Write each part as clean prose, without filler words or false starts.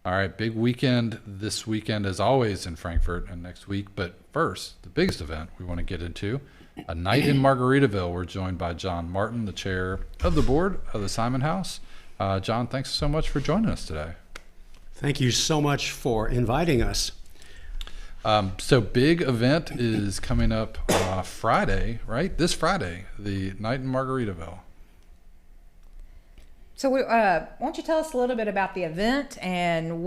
All right, big weekend this weekend, as always, in Frankfurt and next week. But first, the biggest event we want to get into, a night in Margaritaville. We're joined by John Martin, the chair of the board of the Simon House. John, thanks so much for joining us today. Thank you so much for inviting us. So big event is coming up Friday, right? This Friday, the night in Margaritaville. So why don't you tell us a little bit about the event and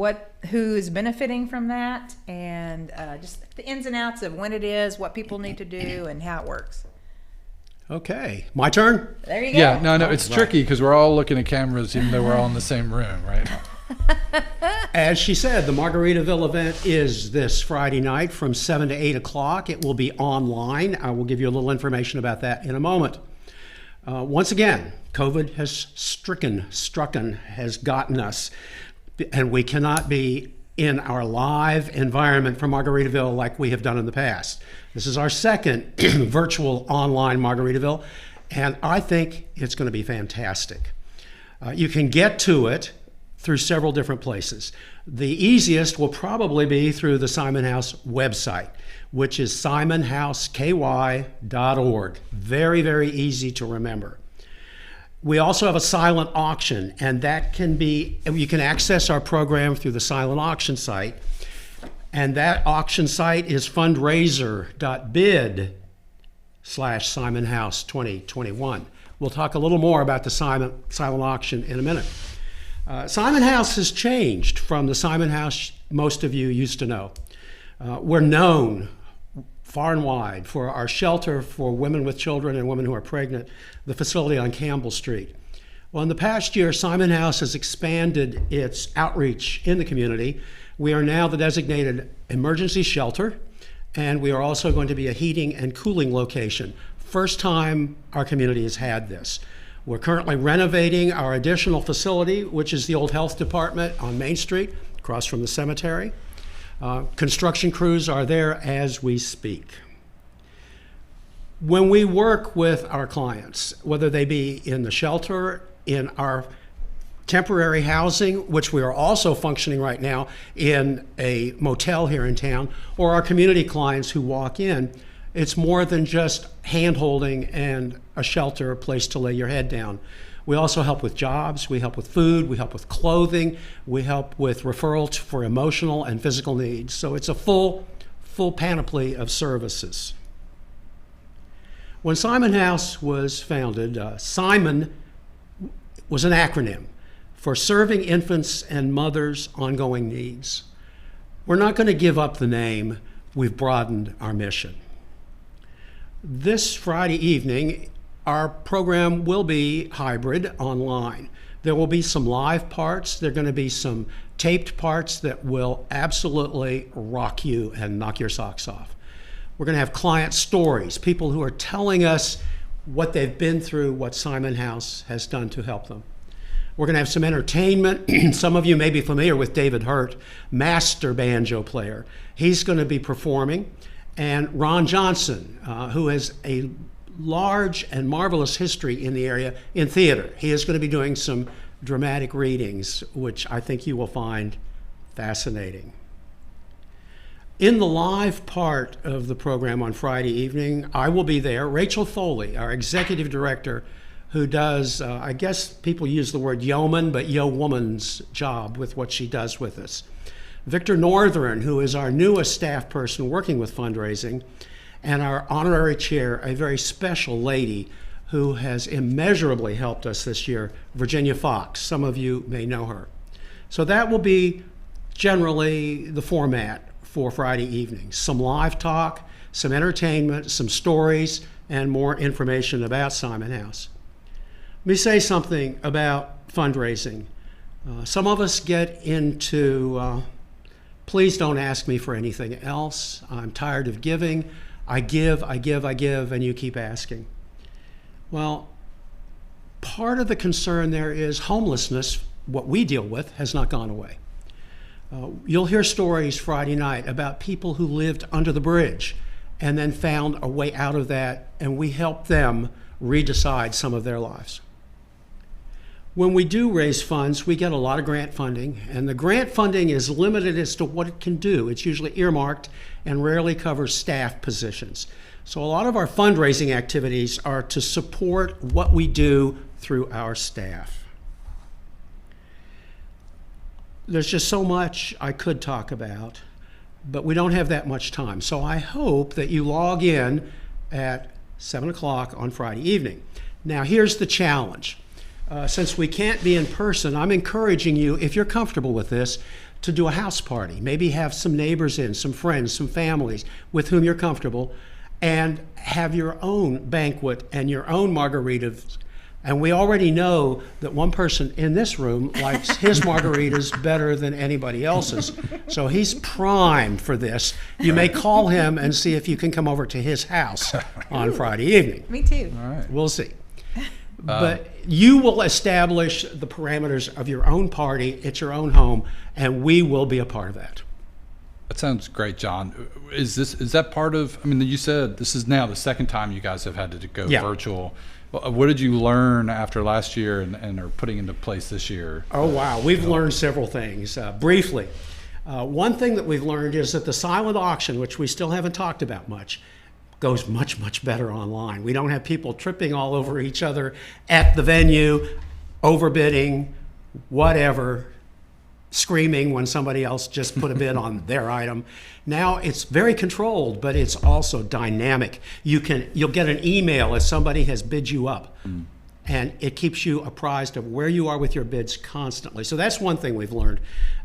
who is benefiting from that, and just the ins and outs of when it is, what people need to do, and how it works. Okay, my turn? There you go. Yeah, no, it's tricky because we're all looking at cameras even though we're all in the same room, right? As she said, the Margaritaville event is this Friday night from 7 to 8 o'clock. It will be online. I will give you a little information about that in a moment. Once again, COVID has gotten us, and we cannot be in our live environment from Margaritaville like we have done in the past. This is our second virtual online Margaritaville, and I think it's going to be fantastic. You can get to it through several different places. The easiest will probably be through the Simon House website, which is simonhouseky.org. Very, very easy to remember. We also have a silent auction, and you can access our program through the silent auction site. And that auction site is fundraiser.bid/SimonHouse2021. We'll talk a little more about the silent auction in a minute. Simon House has changed from the Simon House most of you used to know. We're known far and wide for our shelter for women with children and women who are pregnant, the facility on Campbell Street. Well, in the past year, Simon House has expanded its outreach in the community. We are now the designated emergency shelter, and we are also going to be a heating and cooling location. First time our community has had this. We're currently renovating our additional facility, which is the old health department on Main Street, across from the cemetery. Construction crews are there as we speak. When we work with our clients, whether they be in the shelter, in our temporary housing, which we are also functioning right now in a motel here in town, or our community clients who walk in, it's more than just hand-holding and a shelter, a place to lay your head down. We also help with jobs, we help with food, we help with clothing, we help with referral for emotional and physical needs. So it's a full panoply of services. When Simon House was founded, Simon was an acronym for Serving Infants and Mothers' Ongoing Needs. We're not going to give up the name, we've broadened our mission. This Friday evening, our program will be hybrid online. There will be some live parts. There are going to be some taped parts that will absolutely rock you and knock your socks off. We're going to have client stories, people who are telling us what they've been through, what Simon House has done to help them. We're going to have some entertainment. Some of you may be familiar with David Hurt, master banjo player. He's going to be performing. And Ron Johnson, who has a large and marvelous history in the area in theater. He is going to be doing some dramatic readings, which I think you will find fascinating. In the live part of the program on Friday evening, I will be there. Rachel Foley, our executive director, who does, I guess people use the word yeoman, but yeowoman's job with what she does with us. Victor Northern, who is our newest staff person working with fundraising, and our honorary chair, a very special lady who has immeasurably helped us this year, Virginia Fox. Some of you may know her. So that will be generally the format for Friday evening. Some live talk, some entertainment, some stories, and more information about Simon House. Let me say something about fundraising. Some of us get into, please don't ask me for anything else. I'm tired of giving. I give, and you keep asking. Well, part of the concern there is homelessness, what we deal with, has not gone away. You'll hear stories Friday night about people who lived under the bridge and then found a way out of that, and we helped them redecide some of their lives. When we do raise funds, we get a lot of grant funding, and the grant funding is limited as to what it can do. It's usually earmarked and rarely covers staff positions. So a lot of our fundraising activities are to support what we do through our staff. There's just so much I could talk about, but we don't have that much time. So I hope that you log in at 7 o'clock on Friday evening. Now here's the challenge. Since we can't be in person, I'm encouraging you, if you're comfortable with this, to do a house party. Maybe have some neighbors in, some friends, some families with whom you're comfortable, and have your own banquet and your own margaritas. And we already know that one person in this room likes his margaritas better than anybody else's. So he's primed for this. You may call him and see if you can come over to his house on Friday evening. Me too. All right. We'll see. But you will establish the parameters of your own party at your own home, and we will be a part of that. That sounds great, John. Is that part of, I mean, you said this is now the second time you guys have had to go virtual. What did you learn after last year and are putting into place this year? Oh, wow. We've learned several things. Briefly, one thing that we've learned is that the silent auction, which we still haven't talked about much, goes much, much better online. We don't have people tripping all over each other at the venue, overbidding, whatever, screaming when somebody else just put a bid on their item. Now it's very controlled, but it's also dynamic. You'll get an email if somebody has bid you up, and it keeps you apprised of where you are with your bids constantly. So that's one thing we've learned,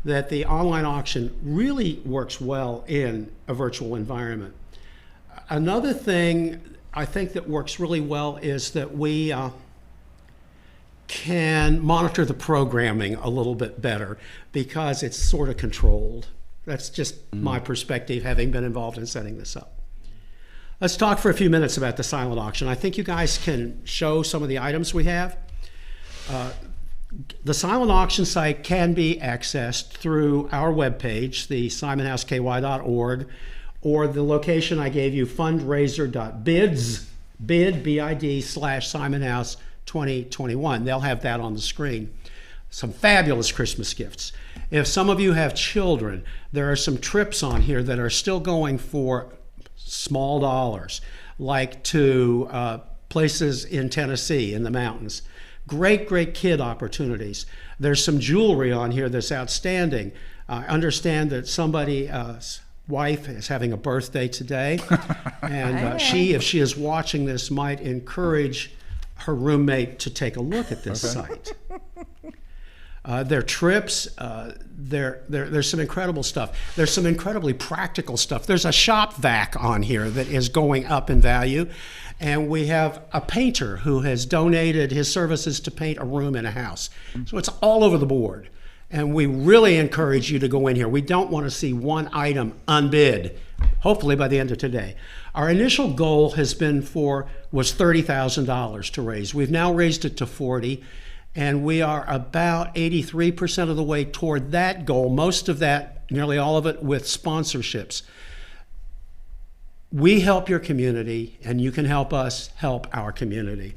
that the online auction really works well in a virtual environment. Another thing I think that works really well is that we can monitor the programming a little bit better because it's sort of controlled. That's just my perspective, having been involved in setting this up. Let's talk for a few minutes about the silent auction. I think you guys can show some of the items we have. The silent auction site can be accessed through our webpage, the simonhouseky.org, or the location I gave you, fundraiser.bids, bid/Simon House 2021. They'll have that on the screen. Some fabulous Christmas gifts. If some of you have children, there are some trips on here that are still going for small dollars, like to places in Tennessee in the mountains. Great, great kid opportunities. There's some jewelry on here that's outstanding. I understand that somebody's wife is having a birthday today, and if she is watching this, might encourage her roommate to take a look at this site. Their trips, there's some incredible stuff. There's some incredibly practical stuff. There's a shop vac on here that is going up in value, and we have a painter who has donated his services to paint a room in a house. So it's all over the board. And we really encourage you to go in here. We don't want to see one item unbid, hopefully by the end of today. Our initial goal was $30,000 to raise. We've now raised it to 40, and we are about 83% of the way toward that goal, most of that, nearly all of it, with sponsorships. We help your community, and you can help us help our community.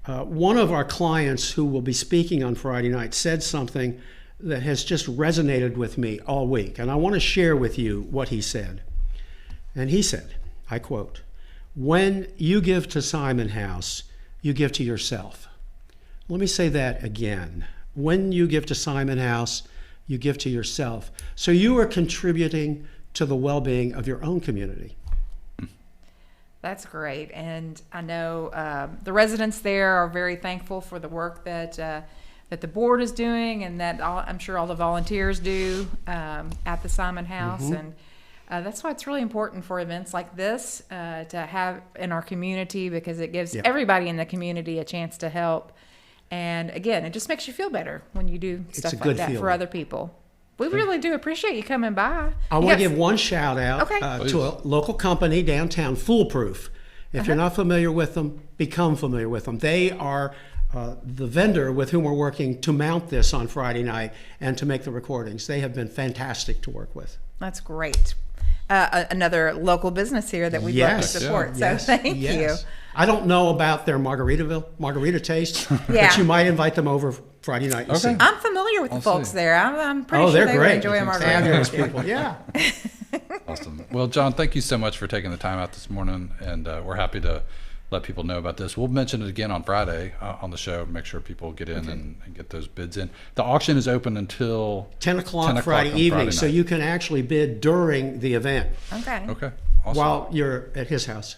One of our clients who will be speaking on Friday night said something that has just resonated with me all week, and I want to share with you what he said. And he said, I quote, "When you give to Simon House, you give to yourself." Let me say that again. When you give to Simon House, you give to yourself. So you are contributing to the well-being of your own community. That's great. And I know the residents there are very thankful for the work that the board is doing, and that I'm sure all the volunteers do at the Simon House. And that's why it's really important for events like this to have in our community, because it gives everybody in the community a chance to help. And again, it just makes you feel better when you do stuff like that for other people. We really do appreciate you coming by. I want to give one shout out to a local company downtown, Foolproof. If you're not familiar with them, become familiar with them. They are the vendor with whom we're working to mount this on Friday night and to make the recordings. They have been fantastic to work with. That's great. another local business here that we'd love to Yes. support. Yes, So thank yes. you. I don't know about their margarita taste, Yeah. but you might invite them over Friday night. And Okay. see. I'm familiar with the I'll folks see. there. I'm pretty Oh, sure they're they would great. enjoy a margarita. Fabulous people. Yeah. Awesome. Well, John, thank you so much for taking the time out this morning, and we're happy to let people know about this. We'll mention it again on Friday on the show. Make sure people get in and get those bids in. The auction is open until 10 o'clock 10 Friday on evening, Friday so night. you can actually bid during the event Okay. Okay. Awesome. while you're at his house.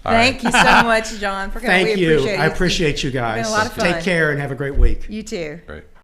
Thank you so much, John, for coming. Thank We you. appreciate I it. appreciate you guys. It's been a lot of fun. Take care and have a great week. You too. Great.